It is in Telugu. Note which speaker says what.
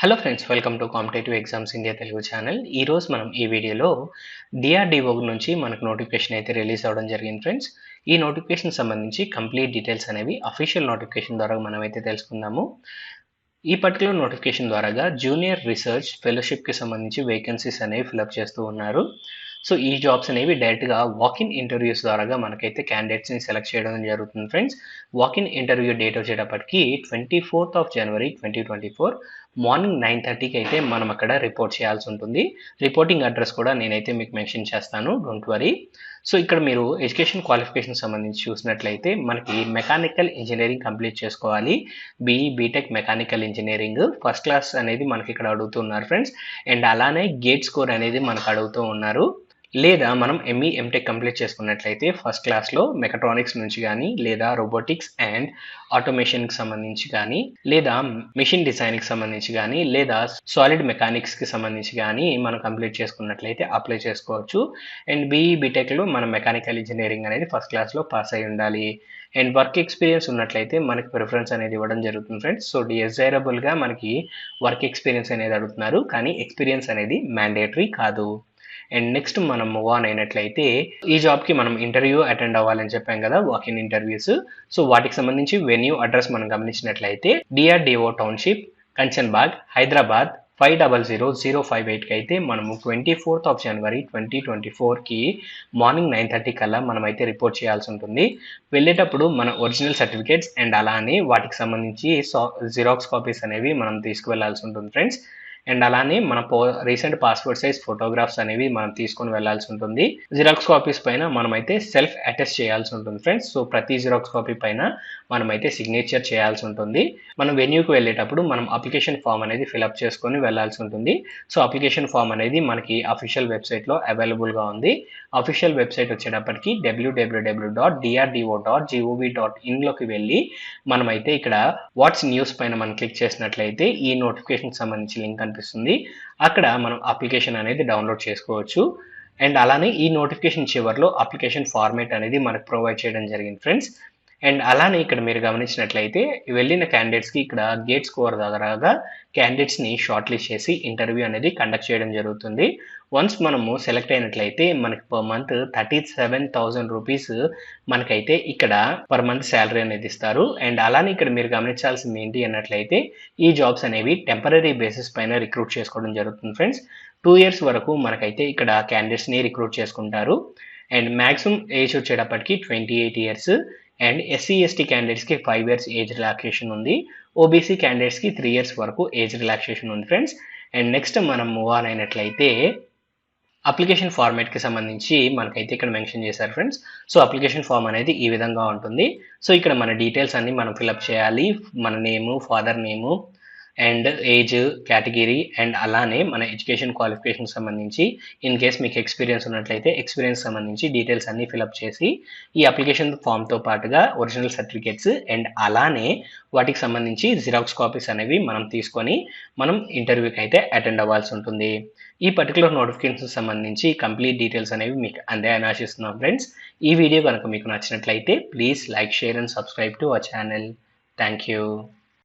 Speaker 1: Hello friends, welcome to competitive exams India Telugu channel. ఈరోజు మనం ఈ వీడియోలో డిఆర్డిఓ నుంచి మనకు నోటిఫికేషన్ అయితే రిలీజ్ అవ్వడం జరిగింది ఫ్రెండ్స్. ఈ నోటిఫికేషన్ సంబంధించి కంప్లీట్ డీటెయిల్స్ అనేవి అఫీషియల్ నోటిఫికేషన్ ద్వారా మనం అయితే తెలుసుకుందాము. ఈ పర్టికులర్ నోటిఫికేషన్ ద్వారాగా జూనియర్ రీసెర్చ్ ఫెలోషిప్కి సంబంధించి వేకెన్సీస్ అనేవి ఫిలప్ చేస్తూ ఉన్నారు. సో ఈ జాబ్స్ అనేవి డైరెక్ట్గా వాకిన్ ఇంటర్వ్యూస్ ద్వారాగా మనకైతే క్యాండిడేట్స్ని సెలెక్ట్ చేయడం జరుగుతుంది ఫ్రెండ్స్. వాకిన్ ఇంటర్వ్యూ డేట్ వచ్చేటప్పటికి 24th January 2024 మార్నింగ్ 9:30కి అయితే మనం అక్కడ రిపోర్ట్ చేయాల్సి ఉంటుంది. రిపోర్టింగ్ అడ్రస్ కూడా నేనైతే మీకు మెన్షన్ చేస్తాను, డోంట్ వరీ. సో ఇక్కడ మీరు ఎడ్యుకేషన్ క్వాలిఫికేషన్ సంబంధించి చూసినట్లయితే మనకి మెకానికల్ ఇంజనీరింగ్ కంప్లీట్ చేసుకోవాలి. BTech mechanical engineering first class అనేది మనకి ఇక్కడ అడుగుతున్నారు ఫ్రెండ్స్. అండ్ అలానే గేట్ స్కోర్ అనేది మనకు అడుగుతూ ఉన్నారు. లేదా మనం ఎంఈ ఎంటెక్ కంప్లీట్ చేసుకున్నట్లయితే ఫస్ట్ క్లాస్లో మెకాట్రానిక్స్ నుంచి కానీ, లేదా రోబోటిక్స్ అండ్ ఆటోమేషన్కి సంబంధించి కానీ, లేదా మిషన్ డిజైన్కి సంబంధించి కానీ, లేదా సాలిడ్ మెకానిక్స్కి సంబంధించి కానీ మనం కంప్లీట్ చేసుకున్నట్లయితే అప్లై చేసుకోవచ్చు. అండ్ బీటెక్లో మనం మెకానికల్ ఇంజనీరింగ్ అనేది ఫస్ట్ క్లాస్లో పాస్ అయి ఉండాలి. అండ్ వర్క్ ఎక్స్పీరియన్స్ ఉన్నట్లయితే మనకి ప్రిఫరెన్స్ అనేది ఇవ్వడం జరుగుతుంది ఫ్రెండ్స్. సో డిజైరబుల్గా మనకి వర్క్ ఎక్స్పీరియన్స్ అనేది అడుగుతున్నారు, కానీ ఎక్స్పీరియన్స్ అనేది మ్యాండేటరీ కాదు. అండ్ నెక్స్ట్ మనం మూవ్ ఆన్ అయినట్లయితే ఈ జాబ్కి మనం ఇంటర్వ్యూ అటెండ్ అవ్వాలని చెప్పాం కదా, వాకిన్ ఇంటర్వ్యూస్. సో వాటికి సంబంధించి వెన్యూ అడ్రస్ మనం గమనించినట్లయితే డిఆర్డిఓ టౌన్షిప్, కంచన్బాగ్, హైదరాబాద్ 500058కి అయితే మనము 24th January 2024కి మార్నింగ్ 9:30 కల్లా మనమైతే రిపోర్ట్ చేయాల్సి ఉంటుంది. వెళ్ళేటప్పుడు మన ఒరిజినల్ సర్టిఫికేట్స్ అండ్ అలానే వాటికి సంబంధించి జిరాక్స్ కాపీస్ అనేవి మనం తీసుకువెళ్లాల్సి ఉంటుంది ఫ్రెండ్స్. అండ్ అలానే మన రీసెంట్ పాస్పోర్ట్ సైజ్ ఫోటోగ్రాఫ్స్ అనేవి మనం తీసుకొని వెళ్లాల్సి ఉంటుంది. జిరాక్స్ కాపీస్ పైన మనమైతే సెల్ఫ్ అటెస్ట్ చేయాల్సి ఉంటుంది ఫ్రెండ్స్. సో ప్రతి జిరాక్స్ కాపీ పైన మనమైతే సిగ్నేచర్ చేయాల్సి ఉంటుంది. మనం వెన్యూకి వెళ్ళేటప్పుడు మనం అప్లికేషన్ ఫామ్ అనేది ఫిలప్ చేసుకొని వెళ్లాల్సి ఉంటుంది. సో అప్లికేషన్ ఫామ్ అనేది మనకి అఫీషియల్ వెబ్సైట్లో అవైలబుల్గా ఉంది. అఫీషియల్ వెబ్సైట్ వచ్చేటప్పటికి www.drdO.gov.in వెళ్ళి మనమైతే ఇక్కడ వాట్స్ న్యూస్ పైన మనం క్లిక్ చేసినట్లయితే ఈ నోటిఫికేషన్ సంబంధించి లింక్ కనిపిస్తుంది. అక్కడ మనం అప్లికేషన్ అనేది డౌన్లోడ్ చేసుకోవచ్చు. అండ్ అలానే ఈ నోటిఫికేషన్ చివరిలో అప్లికేషన్ ఫార్మేట్ అనేది మనకు ప్రొవైడ్ చేయడం జరిగింది ఫ్రెండ్స్. అండ్ అలానే ఇక్కడ మీరు గమనించినట్లయితే వెళ్ళిన క్యాండిడేట్స్కి ఇక్కడ గేట్ స్కోర్ ద్వారా క్యాండిడేట్స్ని షార్ట్ లిస్ట్ చేసి ఇంటర్వ్యూ అనేది కండక్ట్ చేయడం జరుగుతుంది. వన్స్ మనము సెలెక్ట్ అయినట్లయితే మనకి పర్ మంత్ 37,000 రూపీస్ మనకైతే ఇక్కడ పర్ మంత్ శాలరీ అనేది ఇస్తారు. అండ్ అలానే ఇక్కడ మీరు గమనించాల్సింది ఏంటి అన్నట్లయితే ఈ జాబ్స్ అనేవి టెంపరీ బేసిస్ పైన రిక్రూట్ చేసుకోవడం జరుగుతుంది ఫ్రెండ్స్. 2 years వరకు మనకైతే ఇక్కడ క్యాండిడేట్స్ని రిక్రూట్ చేసుకుంటారు. అండ్ మ్యాక్సిమం ఏజ్ వచ్చేటప్పటికి 28 years. అండ్ ఎస్సీ/ఎస్టీ క్యాండిడేట్స్కి 5 years ఏజ్ రిలాక్సేషన్ ఉంది. ఓబీసీ క్యాండిడేట్స్కి 3 years వరకు ఏజ్ రిలాక్సేషన్ ఉంది ఫ్రెండ్స్. అండ్ నెక్స్ట్ మనం మూవ్ ఆన్ అయినట్లయితే అప్లికేషన్ ఫార్మాట్కి సంబంధించి మనకైతే ఇక్కడ మెన్షన్ చేశారు ఫ్రెండ్స్. సో అప్లికేషన్ ఫామ్ అనేది ఈ విధంగా ఉంటుంది. సో ఇక్కడ మన డీటెయిల్స్ అన్ని మనం ఫిలప్ చేయాలి. మన name, father name and age, category and అలానే మన ఎడ్యుకేషన్ క్వాలిఫికేషన్ సంబంధించి ఇన్ కేస్ మీకు ఎక్స్పీరియన్స్ ఉన్నట్లయితే ఎక్స్పీరియన్స్ సంబంధించి డీటెయిల్స్ అన్ని ఫిలప్ చేసి ఈ అప్లికేషన్ ఫామ్తో పాటుగా ఒరిజినల్ సర్టిఫికేట్స్ అండ్ అలానే వాటికి సంబంధించి జిరాక్స్ కాపీస్ అనేవి మనం తీసుకొని మనం ఇంటర్వ్యూకి అయితే అటెండ్ అవ్వాల్సి ఉంటుంది. ఈ పర్టికులర్ నోటిఫికేషన్ సంబంధించి కంప్లీట్ డీటెయిల్స్ అనేవి మీకు అందాయని ఆశిస్తున్నాం ఫ్రెండ్స్. ఈ వీడియో కనుక మీకు నచ్చినట్లయితే please like, share and subscribe to our channel. Thank you.